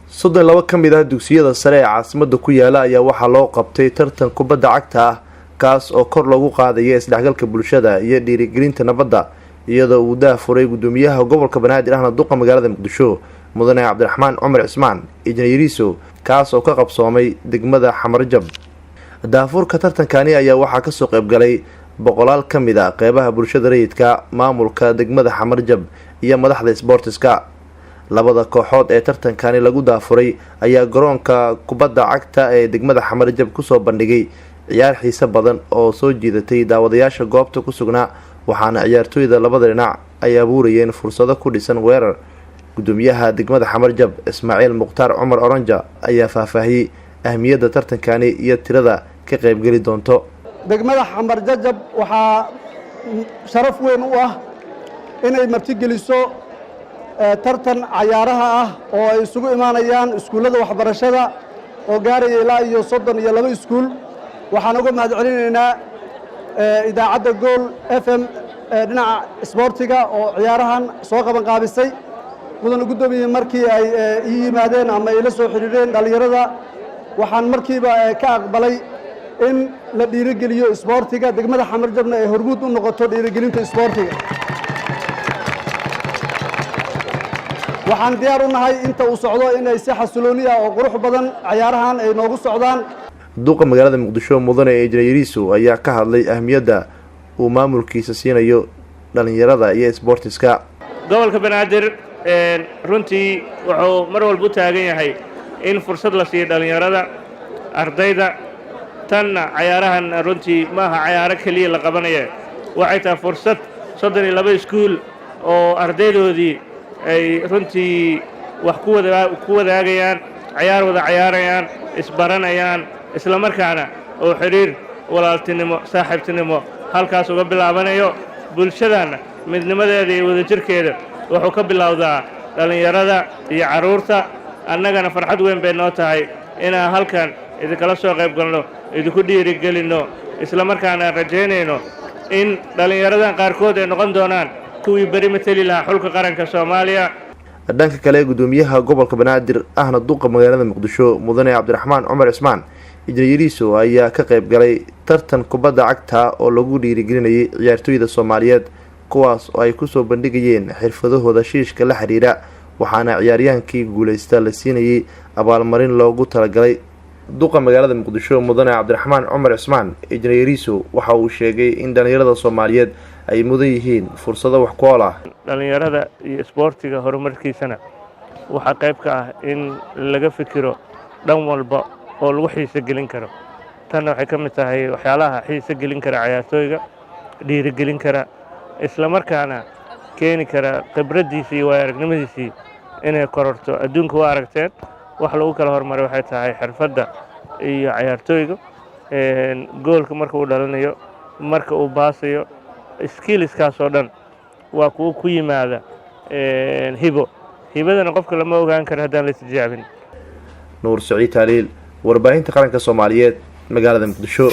soddon laba ka mid ah dugsiyada sare ee caasimadda ku yaala ayaa waxaa loo qabtay tartan kubadda cagta ah kaas oo kor loogu qaadaya isdhexgalka bulshada iyo dhiirigelinta nabadda iyadoo uu daafuray gudoomiyaha gobolka banaadir ahna duqa magaalada muqdisho mudane cabdiraxmaan cumar cismaan injineeriso kaas oo ka qabsoomay degmada xamarjab. daafurka tartankani ayaa waxaa kasoo qaybgalay boqolaal ka mid a qeybaha bulshada rayidka, maamulka degmada xamarjab iyo madaxda isboortiska. labada kooxood ee tartankani lagu daafuray ayaa garoonka kubadda cagta ee degmada xamarjab kusoo bandhigay ciyaar xiise badan oo soo jiidatay daawadayaasha goobta ku sugnaa, waxaana ciyaartooyda labada dhinac ay abuurayeen fursado ku dhisan weerar. gudoomiyaha degmada xamarjab ismaaciil mukhtaar cumar oranja ayaa faahfaahiyey ahmiyadda tartankani iyo tirada ka qaybgeli doonto. degmada xamarjab waxaa sharaf weyn u ah inay martigeliso tartan cayaaraha ah oo ay isugu imaanayaan iskuullada waxbarashada oo gaaraya ilaa iyo 32 iskuul. waxaan uga mahad celinaynaa idaacadda gool FM dhinaca isboortiga oo ciyaarahan soo qaban qaabisay. mudane gudoomiye markii ay ii yimaadeen ama ay la soo xiriireen dhalinyarada, waxaan markiiba ka aqbalay in la dhiirigeliyo isboortiga degmada xamarjabna ay hormuud u noqoto dhiirigelinta isboortiga. waxaan diyaar u nahay inta uu socdo inay si xasilooni ah oo qurux badan ciyaarahan ay noogu socdaan. duqa magaalada muqdisho mudane injineeriso ayaa ka hadlay ahmiyadda uu maamulkiisa siinayo dhalinyarada iyo isboortiska. gobolka banaadir runtii wuxuu mar walba u taagan yahay in fursad la siiyo dhalinyarada, ardayda. tanna cayaarahan runtii maaha cayaaro keliya la qabanaya, waxay tahay fursad 32 iskuul oo ardaydoodii ay runtii wax ku wadaagayaan, cayaar wada cayaarayaan, isbaranayaan, isla markaana oo xiriir walaaltinimo, saaxiibtinimo halkaas uga bilaabanayo. bulshadana midnimadeeda iyo wadajirkeeda wuxuu ka bilowdaa dhalinyarada iyo caruurta. annagana farxad weyn bay noo tahay inaan halkan idinkala soo qayb galno, idinku dhiirigelinno, isla markaana rajaynayno in dhalinyaradan qaarkood ay noqon doonaan kuwii beri matali lahaa xulka qaranka Soomaaliya. dhanka kale gudoomiyaha gobolka banaadir ahna duqa magaalada muqdisho mudane cabdiraxmaan cumar cismaan injineeriso ayaa ka qayb galay tartan kubadda cagta oo lagu dhiirigelinayay ciyaartooyda Soomaaliyeed kuwaas oo ay kusoo bandhigayeen xirfadahooda shiishka la xiriira, waxaana ciyaaryahaankii guuleysta la siinayay abaalmarin loogu talagalay. duqa magaalada muqdisho mudane cabdiraxmaan cumar cismaan injineeriso waxa uu sheegay in dhalinyarada Soomaaliyeed ay mudan yihiin fursado wax ku ool ah. dhalinyarada iyo isboortiga horumarkiisana waxaa qayb ka ah in laga fikiro dhan walba oo lagu xiise gelin karo. tanna waxay ka mid tahay waxyaalaha xiise gelin kara ciyaartooyga, dhiirigelin kara, isla markaana keeni kara khibradiisa iyo waayo-aragnimadiisii inay kororto. adduunka waa aragteen wax lagu kala hormaray waxay tahay xirfadda iyo ciyaartooyga. goolka marka uu dhalanayo, marka uu baasayo, skillskaas oo dhan waa kuwa ku yimaada hibadana qofka lama ogaan karo haddaan la tijaabin. nuur saciid taaliil, warbaahinta qaranka Soomaaliyeed, magaalada muqdisho.